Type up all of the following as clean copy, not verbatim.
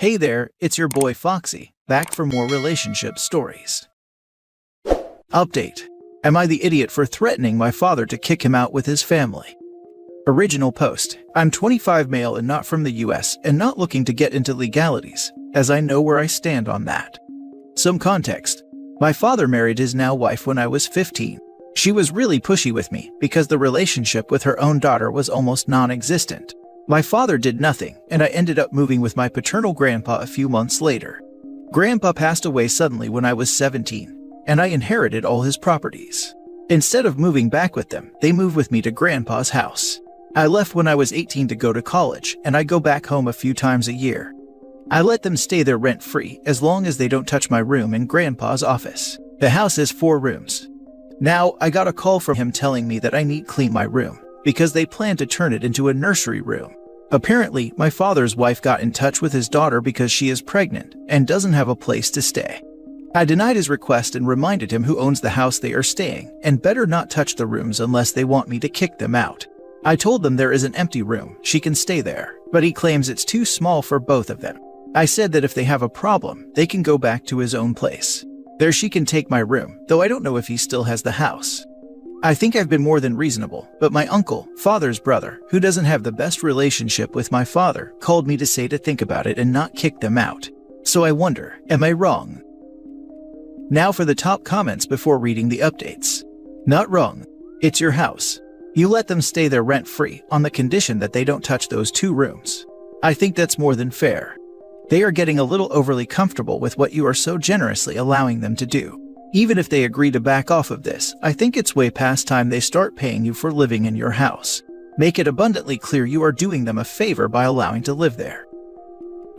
Hey there, it's your boy Foxy, back for more relationship stories. Update. Am I the idiot for threatening my father to kick him out with his family? Original post. I'm 25 male and not from the US and not looking to get into legalities, as I know where I stand on that. Some context. My father married his now wife when I was 15. She was really pushy with me because the relationship with her own daughter was almost non-existent. My father did nothing, and I ended up moving with my paternal grandpa a few months later. Grandpa passed away suddenly when I was 17, and I inherited all his properties. Instead of moving back with them, they moved with me to grandpa's house. I left when I was 18 to go to college, and I go back home a few times a year. I let them stay there rent-free as long as they don't touch my room in grandpa's office. The house has 4 rooms. Now, I got a call from him telling me that I need to clean my room, because they plan to turn it into a nursery room. Apparently, my father's wife got in touch with his daughter because she is pregnant and doesn't have a place to stay. I denied his request and reminded him who owns the house they are staying and better not touch the rooms unless they want me to kick them out. I told them there is an empty room, she can stay there, but he claims it's too small for both of them. I said that if they have a problem, they can go back to his own place. There she can take my room, though I don't know if he still has the house. I think I've been more than reasonable, but my uncle, father's brother, who doesn't have the best relationship with my father, called me to say to think about it and not kick them out. So I wonder, am I wrong? Now for the top comments before reading the updates. Not wrong. It's your house. You let them stay there rent-free on the condition that they don't touch those 2 rooms. I think that's more than fair. They are getting a little overly comfortable with what you are so generously allowing them to do. Even if they agree to back off of this, I think it's way past time they start paying you for living in your house. Make it abundantly clear you are doing them a favor by allowing to live there.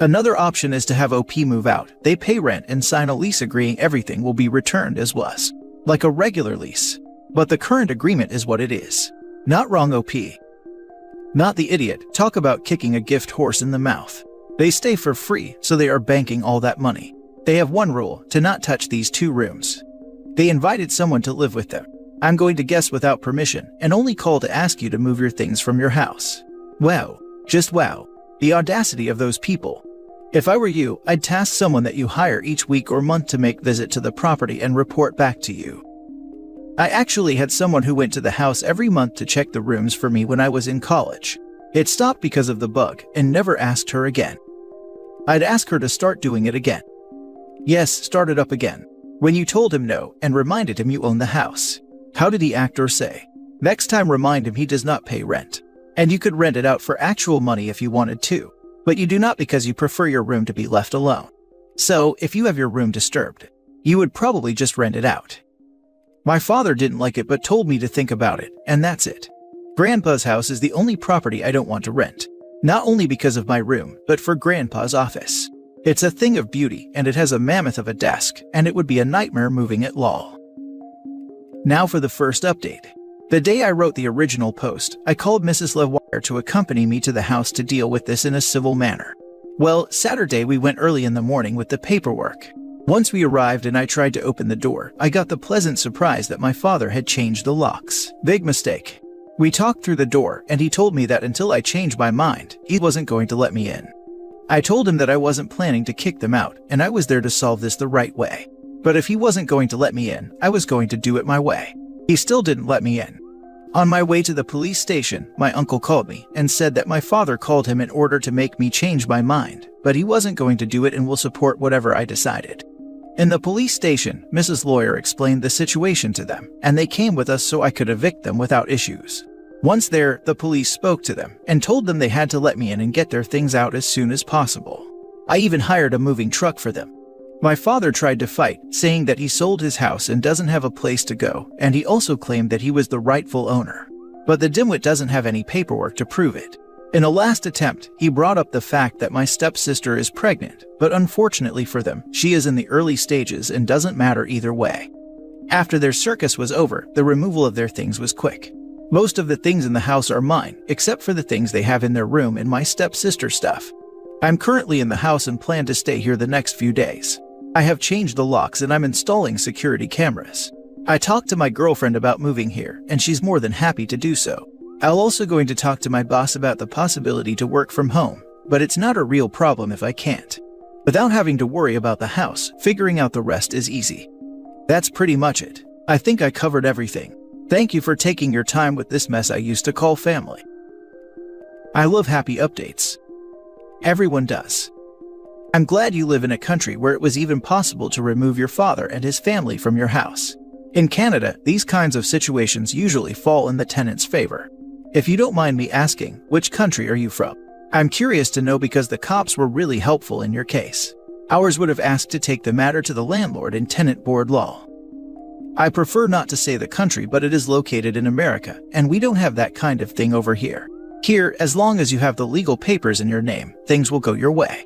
Another option is to have OP move out. They pay rent and sign a lease agreeing everything will be returned as was, like a regular lease. But the current agreement is what it is. Not wrong, OP. Not the idiot. Talk about kicking a gift horse in the mouth. They stay for free, so they are banking all that money. They have one rule, to not touch these 2 rooms. They invited someone to live with them. I'm going to guess without permission, and only call to ask you to move your things from your house. Wow. Just wow. The audacity of those people. If I were you, I'd task someone that you hire each week or month to make visit to the property and report back to you. I actually had someone who went to the house every month to check the rooms for me when I was in college. It stopped because of the bug and never asked her again. I'd ask her to start doing it again. Yes, start it up again. When you told him no and reminded him you own the house. How did he act or say? Next time remind him he does not pay rent. And you could rent it out for actual money if you wanted to. But you do not because you prefer your room to be left alone. So, if you have your room disturbed, you would probably just rent it out. My father didn't like it but told me to think about it, and that's it. Grandpa's house is the only property I don't want to rent. Not only because of my room, but for Grandpa's office. It's a thing of beauty, and it has a mammoth of a desk, and it would be a nightmare moving it lol. Now for the first update. The day I wrote the original post, I called Mrs. LeWire to accompany me to the house to deal with this in a civil manner. Well, Saturday we went early in the morning with the paperwork. Once we arrived and I tried to open the door, I got the pleasant surprise that my father had changed the locks. Big mistake. We talked through the door, and he told me that until I changed my mind, he wasn't going to let me in. I told him that I wasn't planning to kick them out, and I was there to solve this the right way. But if he wasn't going to let me in, I was going to do it my way. He still didn't let me in. On my way to the police station, my uncle called me and said that my father called him in order to make me change my mind, but he wasn't going to do it and will support whatever I decided. In the police station, Mrs. Lawyer explained the situation to them, and they came with us so I could evict them without issues. Once there, the police spoke to them and told them they had to let me in and get their things out as soon as possible. I even hired a moving truck for them. My father tried to fight, saying that he sold his house and doesn't have a place to go, and he also claimed that he was the rightful owner. But the dimwit doesn't have any paperwork to prove it. In a last attempt, he brought up the fact that my stepsister is pregnant, but unfortunately for them, she is in the early stages and doesn't matter either way. After their circus was over, the removal of their things was quick. Most of the things in the house are mine, except for the things they have in their room and my stepsister's stuff. I'm currently in the house and plan to stay here the next few days. I have changed the locks and I'm installing security cameras. I talked to my girlfriend about moving here, and she's more than happy to do so. I'm also going to talk to my boss about the possibility to work from home, but it's not a real problem if I can't. Without having to worry about the house, figuring out the rest is easy. That's pretty much it. I think I covered everything. Thank you for taking your time with this mess I used to call family. I love happy updates. Everyone does. I'm glad you live in a country where it was even possible to remove your father and his family from your house. In Canada, these kinds of situations usually fall in the tenant's favor. If you don't mind me asking, which country are you from? I'm curious to know because the cops were really helpful in your case. Ours would have asked to take the matter to the landlord in tenant board law. I prefer not to say the country, but it is located in America, and we don't have that kind of thing over here. Here, as long as you have the legal papers in your name, things will go your way.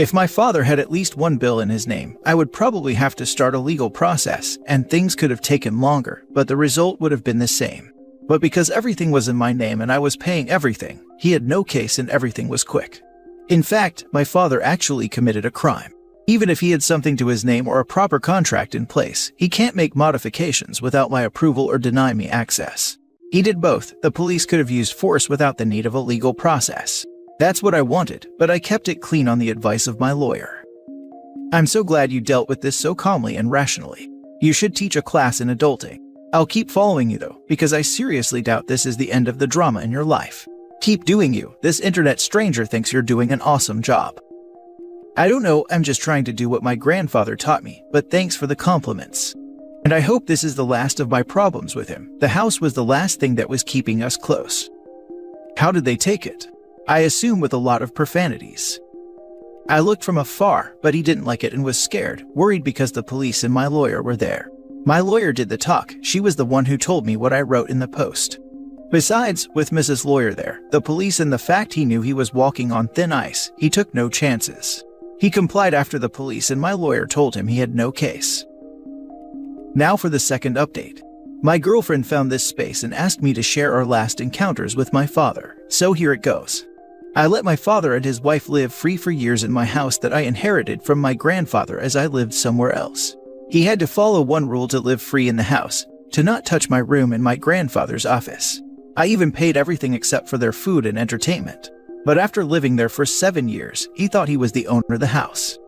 If my father had at least one bill in his name, I would probably have to start a legal process, and things could have taken longer, but the result would have been the same. But because everything was in my name and I was paying everything, he had no case and everything was quick. In fact, my father actually committed a crime. Even if he had something to his name or a proper contract in place, he can't make modifications without my approval or deny me access. He did both. The police could have used force without the need of a legal process. That's what I wanted, but I kept it clean on the advice of my lawyer. I'm so glad you dealt with this so calmly and rationally. You should teach a class in adulting. I'll keep following you though, because I seriously doubt this is the end of the drama in your life. Keep doing you. This internet stranger thinks you're doing an awesome job. I don't know, I'm just trying to do what my grandfather taught me, but thanks for the compliments. And I hope this is the last of my problems with him. The house was the last thing that was keeping us close. How did they take it? I assume with a lot of profanities. I looked from afar, but he didn't like it and was scared, worried because the police and my lawyer were there. My lawyer did the talk. She was the one who told me what I wrote in the post. Besides, with Mrs. Lawyer there, the police and the fact he knew he was walking on thin ice, he took no chances. He complied after the police and my lawyer told him he had no case. Now for the second update. My girlfriend found this space and asked me to share our last encounters with my father, so here it goes. I let my father and his wife live free for years in my house that I inherited from my grandfather as I lived somewhere else. He had to follow one rule to live free in the house, to not touch my room and my grandfather's office. I even paid everything except for their food and entertainment. But after living there for 7 years, he thought he was the owner of the house.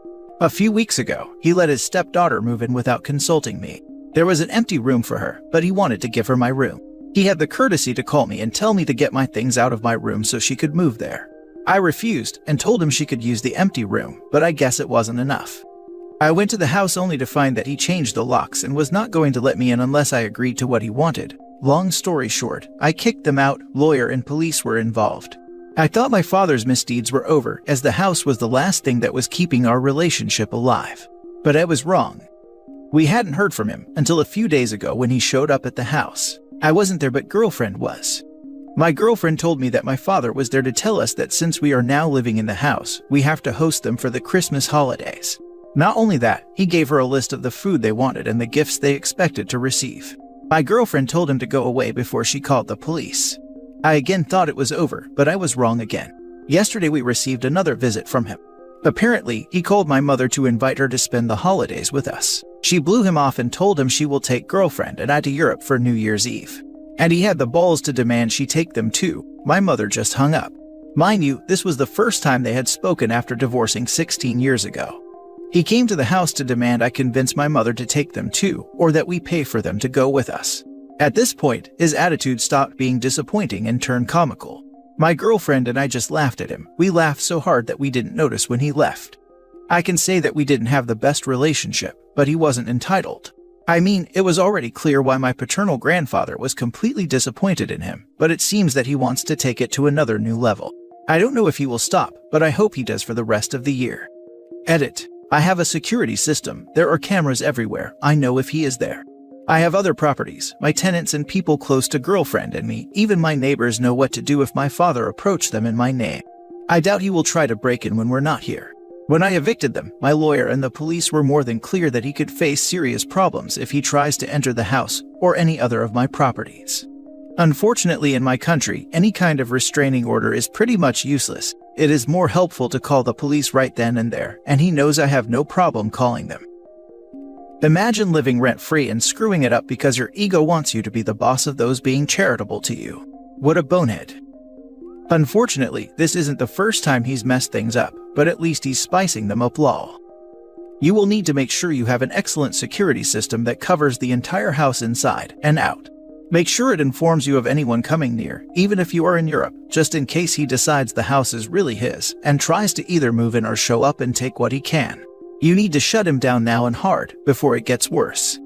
A few weeks ago, he let his stepdaughter move in without consulting me. There was an empty room for her, but he wanted to give her my room. He had the courtesy to call me and tell me to get my things out of my room so she could move there. I refused and told him she could use the empty room, but I guess it wasn't enough. I went to the house only to find that he changed the locks and was not going to let me in unless I agreed to what he wanted. Long story short, I kicked them out. Lawyer and police were involved. I thought my father's misdeeds were over, as the house was the last thing that was keeping our relationship alive. But I was wrong. We hadn't heard from him until a few days ago when he showed up at the house. I wasn't there, but girlfriend was. My girlfriend told me that my father was there to tell us that since we are now living in the house, we have to host them for the Christmas holidays. Not only that, he gave her a list of the food they wanted and the gifts they expected to receive. My girlfriend told him to go away before she called the police. I again thought it was over, but I was wrong again. Yesterday we received another visit from him. Apparently, he called my mother to invite her to spend the holidays with us. She blew him off and told him she will take girlfriend and I to Europe for New Year's Eve. And he had the balls to demand she take them too. My mother just hung up. Mind you, this was the first time they had spoken after divorcing 16 years ago. He came to the house to demand I convince my mother to take them too, or that we pay for them to go with us. At this point, his attitude stopped being disappointing and turned comical. My girlfriend and I just laughed at him. We laughed so hard that we didn't notice when he left. I can say that we didn't have the best relationship, but he wasn't entitled. I mean, it was already clear why my paternal grandfather was completely disappointed in him, but it seems that he wants to take it to another new level. I don't know if he will stop, but I hope he does for the rest of the year. Edit. I have a security system. There are cameras everywhere. I know if he is there. I have other properties, my tenants and people close to girlfriend and me. Even my neighbors know what to do if my father approached them in my name. I doubt he will try to break in when we're not here. When I evicted them, my lawyer and the police were more than clear that he could face serious problems if he tries to enter the house or any other of my properties. Unfortunately, in my country, any kind of restraining order is pretty much useless. It is more helpful to call the police right then and there, and he knows I have no problem calling them. Imagine living rent-free and screwing it up because your ego wants you to be the boss of those being charitable to you. What a bonehead. Unfortunately, this isn't the first time he's messed things up, but at least he's spicing them up lol. You will need to make sure you have an excellent security system that covers the entire house inside and out. Make sure it informs you of anyone coming near, even if you are in Europe, just in case he decides the house is really his and tries to either move in or show up and take what he can. You need to shut him down now and hard before it gets worse.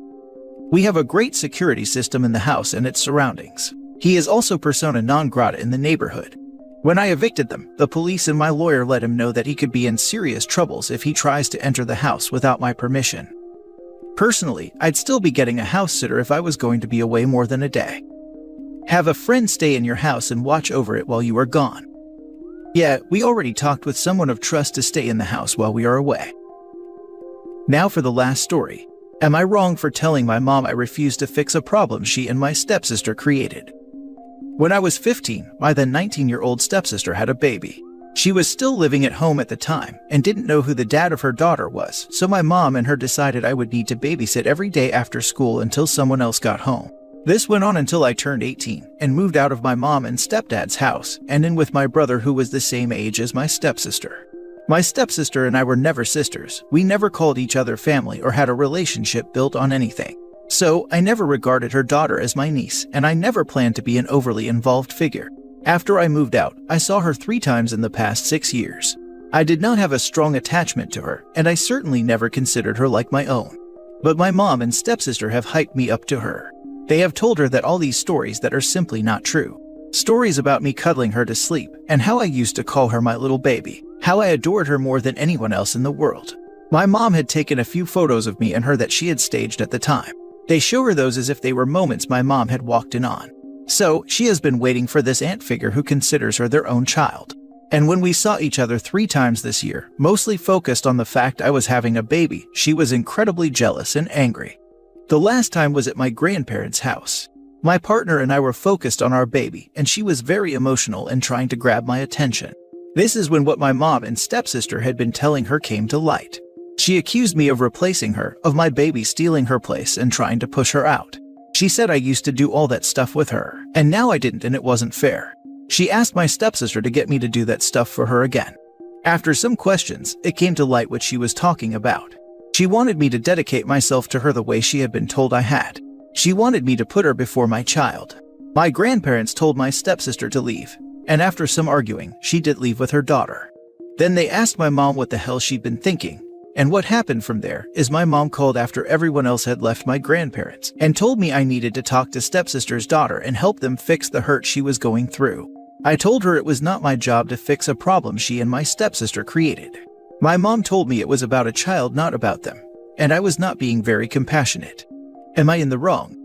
We have a great security system in the house and its surroundings. He is also persona non grata in the neighborhood. When I evicted them, the police and my lawyer let him know that he could be in serious troubles if he tries to enter the house without my permission. Personally, I'd still be getting a house sitter if I was going to be away more than a day. Have a friend stay in your house and watch over it while you are gone. Yeah, we already talked with someone of trust to stay in the house while we are away. Now for the last story. Am I wrong for telling my mom I refused to fix a problem she and my stepsister created? When I was 15, my then 19-year-old stepsister had a baby. She was still living at home at the time and didn't know who the dad of her daughter was, so my mom and her decided I would need to babysit every day after school until someone else got home. This went on until I turned 18 and moved out of my mom and stepdad's house and in with my brother who was the same age as my stepsister. My stepsister and I were never sisters. We never called each other family or had a relationship built on anything. So I never regarded her daughter as my niece, and I never planned to be an overly involved figure. After I moved out, I saw her 3 times in the past 6 years. I did not have a strong attachment to her, and I certainly never considered her like my own. But my mom and stepsister have hyped me up to her. They have told her that all these stories that are simply not true. Stories about me cuddling her to sleep, and how I used to call her my little baby. How I adored her more than anyone else in the world. My mom had taken a few photos of me and her that she had staged at the time. They show her those as if they were moments my mom had walked in on. So, she has been waiting for this aunt figure who considers her their own child. And when we saw each other 3 times this year, mostly focused on the fact I was having a baby, she was incredibly jealous and angry. The last time was at my grandparents' house. My partner and I were focused on our baby, and she was very emotional and trying to grab my attention. This is when what my mom and stepsister had been telling her came to light. She accused me of replacing her, of my baby stealing her place and trying to push her out. She said I used to do all that stuff with her, and now I didn't and it wasn't fair. She asked my stepsister to get me to do that stuff for her again. After some questions, it came to light what she was talking about. She wanted me to dedicate myself to her the way she had been told I had. She wanted me to put her before my child. My grandparents told my stepsister to leave, and after some arguing, she did leave with her daughter. Then they asked my mom what the hell she'd been thinking. And what happened from there is my mom called after everyone else had left my grandparents and told me I needed to talk to stepsister's daughter and help them fix the hurt she was going through. I told her it was not my job to fix a problem she and my stepsister created. My mom told me it was about a child, not about them, and I was not being very compassionate. Am I in the wrong?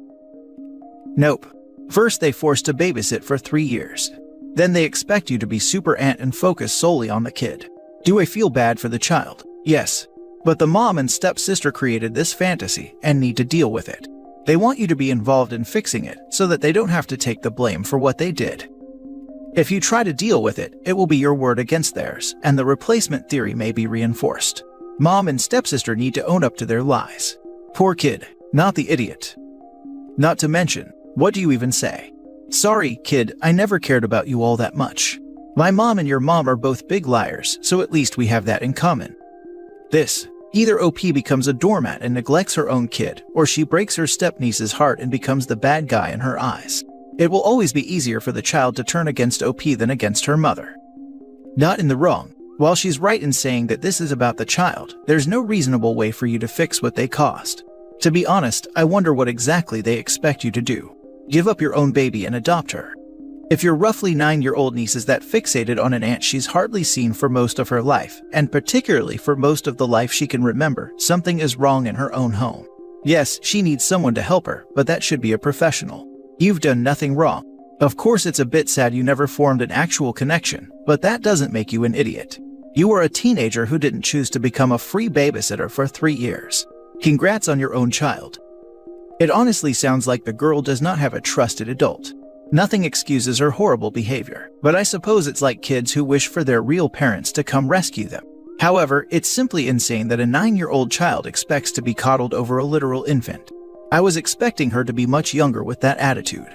Nope. First they forced to babysit for 3 years. Then they expect you to be super aunt and focus solely on the kid. Do I feel bad for the child? Yes. But the mom and stepsister created this fantasy and need to deal with it. They want you to be involved in fixing it so that they don't have to take the blame for what they did. If you try to deal with it, it will be your word against theirs, and the replacement theory may be reinforced. Mom and stepsister need to own up to their lies. Poor kid, not the idiot. Not to mention, what do you even say? Sorry, kid, I never cared about you all that much. My mom and your mom are both big liars, so at least we have that in common. Either OP becomes a doormat and neglects her own kid, or she breaks her stepniece's heart and becomes the bad guy in her eyes. It will always be easier for the child to turn against OP than against her mother. Not in the wrong. While she's right in saying that this is about the child, there's no reasonable way for you to fix what they caused. To be honest, I wonder what exactly they expect you to do. Give up your own baby and adopt her. If your roughly 9-year-old niece is that fixated on an aunt she's hardly seen for most of her life, and particularly for most of the life she can remember, something is wrong in her own home. Yes, she needs someone to help her, but that should be a professional. You've done nothing wrong. Of course it's a bit sad you never formed an actual connection, but that doesn't make you an idiot. You were a teenager who didn't choose to become a free babysitter for 3 years. Congrats on your own child. It honestly sounds like the girl does not have a trusted adult. Nothing excuses her horrible behavior, but I suppose it's like kids who wish for their real parents to come rescue them. However, it's simply insane that a 9-year-old child expects to be coddled over a literal infant. I was expecting her to be much younger with that attitude.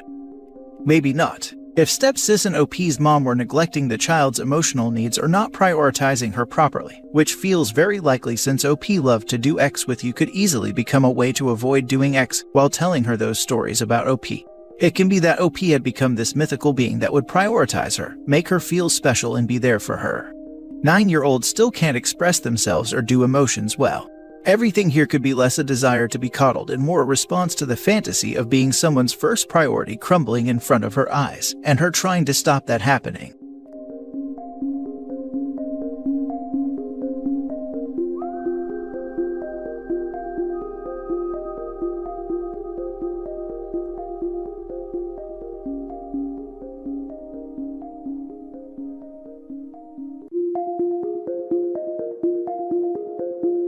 Maybe not. If stepsis and OP's mom were neglecting the child's emotional needs or not prioritizing her properly, which feels very likely since OP loved to do X with you, could easily become a way to avoid doing X while telling her those stories about OP. It can be that OP had become this mythical being that would prioritize her, make her feel special, and be there for her. 9-year-olds still can't express themselves or do emotions well. Everything here could be less a desire to be coddled and more a response to the fantasy of being someone's first priority crumbling in front of her eyes, and her trying to stop that happening.